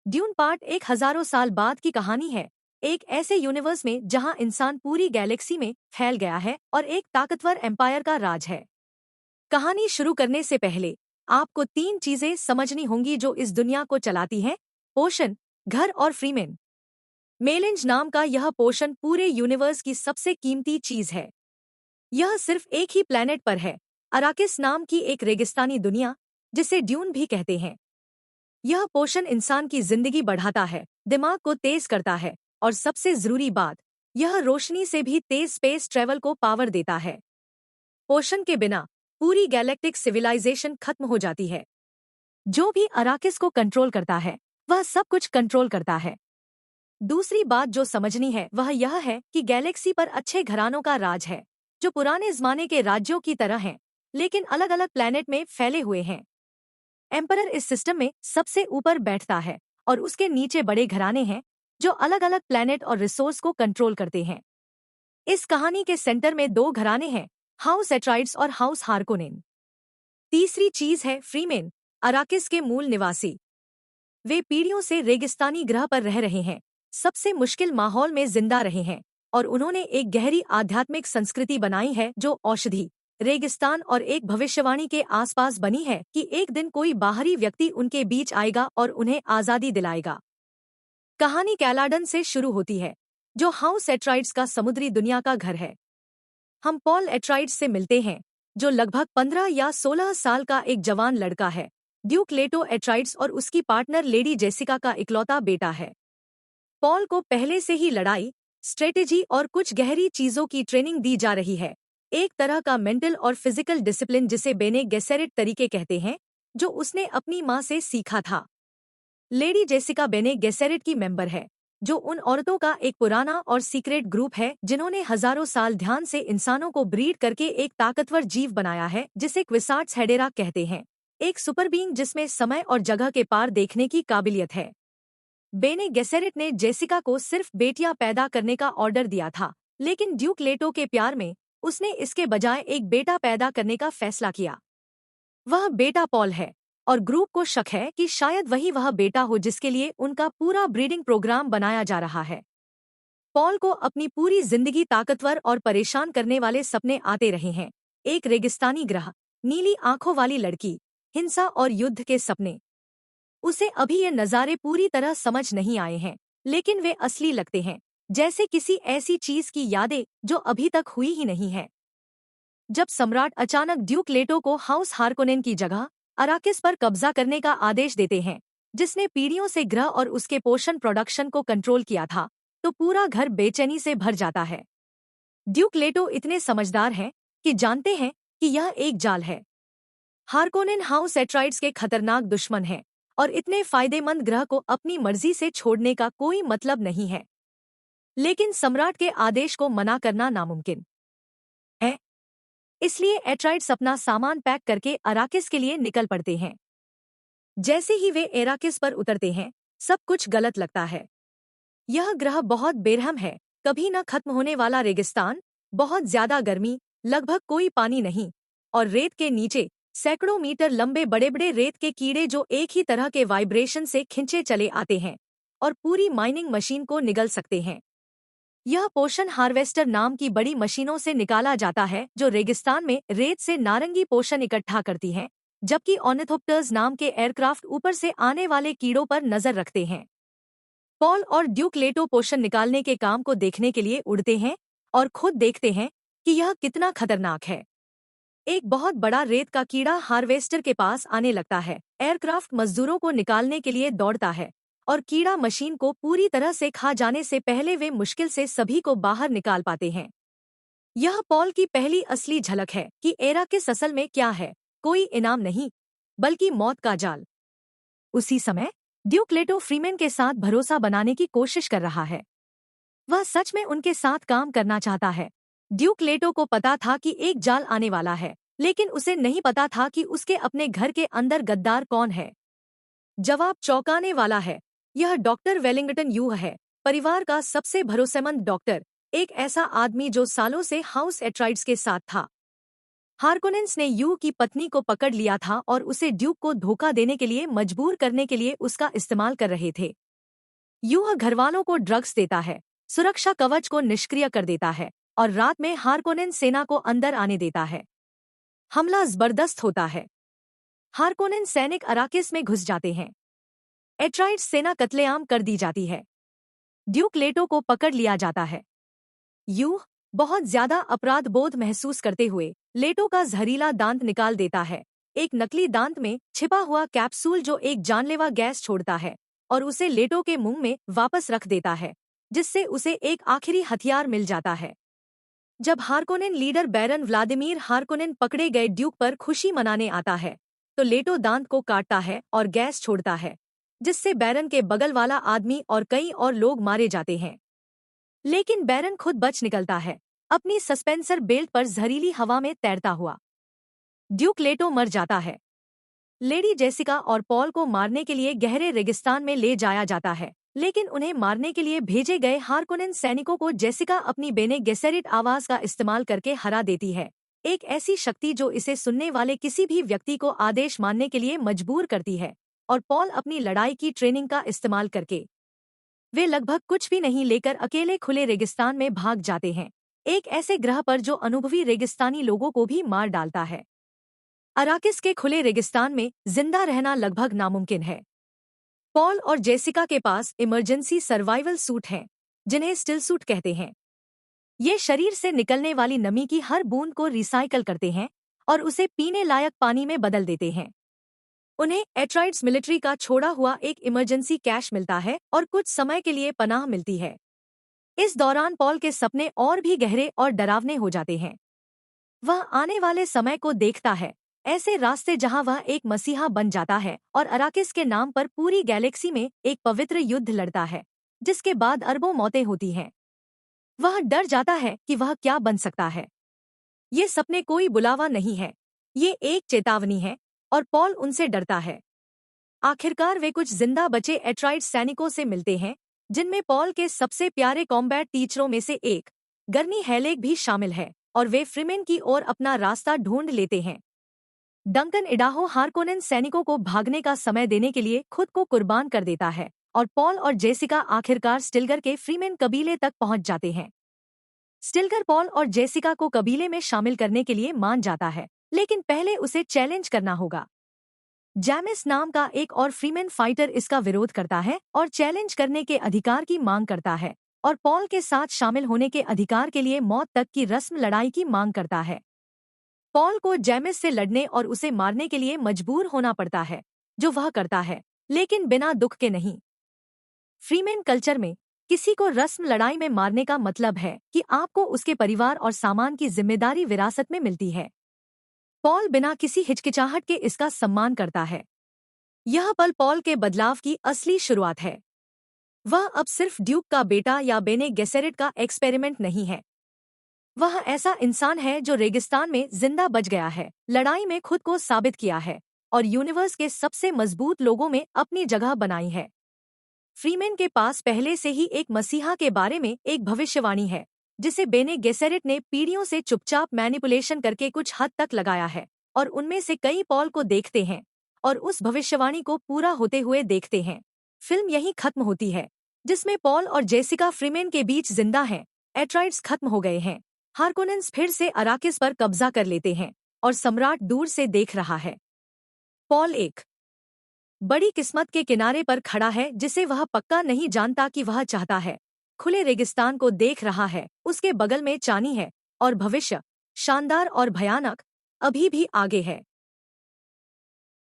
Dune part एक हजारों साल बाद की कहानी है। एक ऐसे यूनिवर्स में जहां इंसान पूरी गैलेक्सी में फैल गया है और एक ताकतवर एम्पायर का राज है। कहानी शुरू करने से पहले आपको 3 चीजें समझनी होंगी जो इस दुनिया को चलाती हैं: पोषण, घर और फ्रीमेन। मेलेंज नाम का यह पोषण पूरे यूनिवर्स की सबसे कीमती चीज है। यह सिर्फ एक ही प्लेनेट पर है, अराकिस नाम की एक रेगिस्तानी दुनिया, जिसे ड्यून भी कहते हैं। यह पोषण इंसान की जिंदगी बढ़ाता है, दिमाग को तेज करता है और सबसे जरूरी बात, यह रोशनी से भी तेज स्पेस ट्रेवल को पावर देता है। पोषण के बिना पूरी गैलेक्टिक सिविलाइजेशन खत्म हो जाती है। जो भी अराकिस को कंट्रोल करता है वह सब कुछ कंट्रोल करता है। दूसरी बात जो समझनी है वह यह है कि गैलेक्सी पर अच्छे घरानों का राज है, जो पुराने जमाने के राज्यों की तरह हैं, लेकिन अलग अलग प्लेनेट में फैले हुए हैं। एम्परर इस सिस्टम में सबसे ऊपर बैठता है और उसके नीचे बड़े घराने हैं जो अलग अलग प्लैनेट और रिसोर्स को कंट्रोल करते हैं। इस कहानी के सेंटर में 2 घराने हैं, हाउस एट्राइड्स और हाउस हार्कोनेन। तीसरी चीज है फ्रीमेन, अराकिस के मूल निवासी। वे पीढ़ियों से रेगिस्तानी ग्रह पर रह रहे हैं, सबसे मुश्किल माहौल में जिंदा रहे हैं और उन्होंने एक गहरी आध्यात्मिक संस्कृति बनाई है जो औषधि, रेगिस्तान और एक भविष्यवाणी के आसपास बनी है कि एक दिन कोई बाहरी व्यक्ति उनके बीच आएगा और उन्हें आजादी दिलाएगा। कहानी कैलाडन से शुरू होती है, जो हाउस एट्राइड्स का समुद्री दुनिया का घर है। हम पॉल एट्राइड्स से मिलते हैं, जो लगभग 15 या 16 साल का एक जवान लड़का है। ड्यूक लेटो एट्राइड्स और उसकी पार्टनर लेडी जेसिका का इकलौता बेटा है। पॉल को पहले से ही लड़ाई, स्ट्रेटेजी और कुछ गहरी चीजों की ट्रेनिंग दी जा रही है, एक तरह का मेंटल और फिजिकल डिसिप्लिन जिसे बेने गेसेरिट तरीके कहते हैं, जो उसने अपनी मां से सीखा था। लेडी जेसिका बेने गेसेरिट की मेंबर है, जो उन औरतों का एक पुराना और सीक्रेट ग्रुप है जिन्होंने हजारों साल ध्यान से इंसानों को ब्रीड करके एक ताकतवर जीव बनाया है जिसे क्विसार्ट्स हेडेरा कहते हैं, एक सुपर बीइंग जिसमें समय और जगह के पार देखने की काबिलियत है। बेने गेसेरिट ने जेसिका को सिर्फ बेटियां पैदा करने का ऑर्डर दिया था, लेकिन ड्यूक लेटो के प्यार में उसने इसके बजाय एक बेटा पैदा करने का फैसला किया। वह बेटा पॉल है और ग्रुप को शक है कि शायद वही वह बेटा हो जिसके लिए उनका पूरा ब्रीडिंग प्रोग्राम बनाया जा रहा है। पॉल को अपनी पूरी जिंदगी ताकतवर और परेशान करने वाले सपने आते रहे हैं, एक रेगिस्तानी ग्रह, नीली आंखों वाली लड़की, हिंसा और युद्ध के सपने। उसे अभी ये नज़ारे पूरी तरह समझ नहीं आए हैं, लेकिन वे असली लगते हैं, जैसे किसी ऐसी चीज की यादें जो अभी तक हुई ही नहीं है। जब सम्राट अचानक ड्यूक लेटो को हाउस हार्कोनेन की जगह अराकिस पर कब्जा करने का आदेश देते हैं, जिसने पीढ़ियों से ग्रह और उसके पोषण प्रोडक्शन को कंट्रोल किया था, तो पूरा घर बेचैनी से भर जाता है। ड्यूक लेटो इतने समझदार हैं कि जानते हैं कि यह एक जाल है। हार्कोनेन हाउस एट्राइड्स के खतरनाक दुश्मन हैं और इतने फायदेमंद ग्रह को अपनी मर्जी से छोड़ने का कोई मतलब नहीं है। लेकिन सम्राट के आदेश को मना करना नामुमकिन है, इसलिए एट्राइड्स अपना सामान पैक करके अराकिस के लिए निकल पड़ते हैं। जैसे ही वे एराकिस पर उतरते हैं, सब कुछ गलत लगता है। यह ग्रह बहुत बेरहम है, कभी न खत्म होने वाला रेगिस्तान, बहुत ज्यादा गर्मी, लगभग कोई पानी नहीं, और रेत के नीचे सैकड़ों मीटर लंबे बड़े बड़े रेत के कीड़े जो एक ही तरह के वाइब्रेशन से खिंचे चले आते हैं और पूरी माइनिंग मशीन को निगल सकते हैं। यह पोषण हार्वेस्टर नाम की बड़ी मशीनों से निकाला जाता है जो रेगिस्तान में रेत से नारंगी पोषण इकट्ठा करती हैं, जबकि ऑर्निथोप्टर्स नाम के एयरक्राफ्ट ऊपर से आने वाले कीड़ों पर नजर रखते हैं। पॉल और ड्यूक लेटो पोषण निकालने के काम को देखने के लिए उड़ते हैं और खुद देखते हैं कि यह कितना खतरनाक है। एक बहुत बड़ा रेत का कीड़ा हार्वेस्टर के पास आने लगता है, एयरक्राफ्ट मजदूरों को निकालने के लिए दौड़ता है और कीड़ा मशीन को पूरी तरह से खा जाने से पहले वे मुश्किल से सभी को बाहर निकाल पाते हैं। यह पॉल की पहली असली झलक है कि एराकिस असल में क्या है, कोई इनाम नहीं, बल्कि मौत का जाल। उसी समय ड्यूक लेटो फ्रीमेन के साथ भरोसा बनाने की कोशिश कर रहा है। वह सच में उनके साथ काम करना चाहता है। ड्यूक लेटो को पता था कि एक जाल आने वाला है, लेकिन उसे नहीं पता था कि उसके अपने घर के अंदर गद्दार कौन है। जवाब चौंकाने वाला है। यह डॉक्टर वेलिंगटन यू है, परिवार का सबसे भरोसेमंद डॉक्टर, एक ऐसा आदमी जो सालों से हाउस एट्राइड्स के साथ था। हार्कोनेंस ने यू की पत्नी को पकड़ लिया था और उसे ड्यूक को धोखा देने के लिए मजबूर करने के लिए उसका इस्तेमाल कर रहे थे। यू घरवालों को ड्रग्स देता है, सुरक्षा कवच को निष्क्रिय कर देता है और रात में हार्कोनेन सेना को अंदर आने देता है। हमला जबरदस्त होता है। हार्कोनेन सैनिक अराकिस में घुस जाते हैं। एट्राइड्स सेना कत्लेआम कर दी जाती है। ड्यूक लेटो को पकड़ लिया जाता है। यू बहुत ज्यादा अपराध बोध महसूस करते हुए लेटो का जहरीला दांत निकाल देता है, एक नकली दांत में छिपा हुआ कैप्सूल जो एक जानलेवा गैस छोड़ता है, और उसे लेटो के मुंह में वापस रख देता है, जिससे उसे एक आखिरी हथियार मिल जाता है। जब हार्कोनेन लीडर बैरन व्लादिमीर हार्कोनेन पकड़े गए ड्यूक पर खुशी मनाने आता है, तो लेटो दांत को काटता है और गैस छोड़ता है, जिससे बैरन के बगल वाला आदमी और कई और लोग मारे जाते हैं। लेकिन बैरन खुद बच निकलता है, अपनी सस्पेंसर बेल्ट पर जहरीली हवा में तैरता हुआ। ड्यूक लेटो मर जाता है। लेडी जेसिका और पॉल को मारने के लिए गहरे रेगिस्तान में ले जाया जाता है, लेकिन उन्हें मारने के लिए भेजे गए हार्कोनेन सैनिकों को जेसिका अपनी बेने गेसेरिट आवाज का इस्तेमाल करके हरा देती है, एक ऐसी शक्ति जो इसे सुनने वाले किसी भी व्यक्ति को आदेश मानने के लिए मजबूर करती है। और पॉल अपनी लड़ाई की ट्रेनिंग का इस्तेमाल करके वे लगभग कुछ भी नहीं लेकर अकेले खुले रेगिस्तान में भाग जाते हैं, एक ऐसे ग्रह पर जो अनुभवी रेगिस्तानी लोगों को भी मार डालता है। अराकिस के खुले रेगिस्तान में जिंदा रहना लगभग नामुमकिन है। पॉल और जेसिका के पास इमरजेंसी सर्वाइवल सूट हैं, जिन्हें स्टिल सूट कहते हैं। ये शरीर से निकलने वाली नमी की हर बूंद को रिसाइकल करते हैं और उसे पीने लायक पानी में बदल देते हैं। उन्हें एट्राइड्स मिलिट्री का छोड़ा हुआ एक इमरजेंसी कैश मिलता है और कुछ समय के लिए पनाह मिलती है। इस दौरान पॉल के सपने और भी गहरे और डरावने हो जाते हैं। वह आने वाले समय को देखता है, ऐसे रास्ते जहां वह एक मसीहा बन जाता है और अराकिस के नाम पर पूरी गैलेक्सी में एक पवित्र युद्ध लड़ता है, जिसके बाद अरबों मौतें होती हैं। वह डर जाता है कि वह क्या बन सकता है। ये सपने कोई बुलावा नहीं है, ये एक चेतावनी है, और पॉल उनसे डरता है। आखिरकार वे कुछ जिंदा बचे एट्राइड सैनिकों से मिलते हैं, जिनमें पॉल के सबसे प्यारे कॉम्बैट टीचरों में से एक गर्नी हेलेग भी शामिल है, और वे फ्रीमेन की ओर अपना रास्ता ढूंढ लेते हैं। डंकन इडाहो हार्कोनेन सैनिकों को भागने का समय देने के लिए खुद को कुर्बान कर देता है, और पॉल और जेसिका आखिरकार स्टिल्गर के फ्रीमेन कबीले तक पहुंच जाते हैं। स्टिल्गर पॉल और जेसिका को कबीले में शामिल करने के लिए मान जाता है, लेकिन पहले उसे चैलेंज करना होगा। जैमिस नाम का एक और फ्रीमेन फाइटर इसका विरोध करता है और चैलेंज करने के अधिकार की मांग करता है, और पॉल के साथ शामिल होने के अधिकार के लिए मौत तक की रस्म लड़ाई की मांग करता है। पॉल को जैमिस से लड़ने और उसे मारने के लिए मजबूर होना पड़ता है, जो वह करता है, लेकिन बिना दुख के नहीं। फ्रीमेन कल्चर में किसी को रस्म लड़ाई में मारने का मतलब है कि आपको उसके परिवार और सामान की जिम्मेदारी विरासत में मिलती है। पॉल बिना किसी हिचकिचाहट के इसका सम्मान करता है। यह पल पॉल के बदलाव की असली शुरुआत है। वह अब सिर्फ ड्यूक का बेटा या बेने गेसेरिट का एक्सपेरिमेंट नहीं है। वह ऐसा इंसान है जो रेगिस्तान में जिंदा बच गया है, लड़ाई में खुद को साबित किया है, और यूनिवर्स के सबसे मजबूत लोगों में अपनी जगह बनाई है। फ्रीमेन के पास पहले से ही एक मसीहा के बारे में एक भविष्यवाणी है, जिसे बेने गेसेरिट ने पीढ़ियों से चुपचाप मैनिपुलेशन करके कुछ हद तक लगाया है, और उनमें से कई पॉल को देखते हैं और उस भविष्यवाणी को पूरा होते हुए देखते हैं। फिल्म यहीं खत्म होती है, जिसमें पॉल और जेसिका फ्रीमेन के बीच जिंदा हैं। एट्राइड्स खत्म हो गए हैं, हार्कोनेन्स फिर से अराकिस पर कब्जा कर लेते हैं, और सम्राट दूर से देख रहा है। पॉल एक बड़ी किस्मत के किनारे पर खड़ा है, जिसे वह पक्का नहीं जानता कि वह चाहता है। खुले रेगिस्तान को देख रहा है, उसके बगल में चानी है, और भविष्य शानदार और भयानक अभी भी आगे है।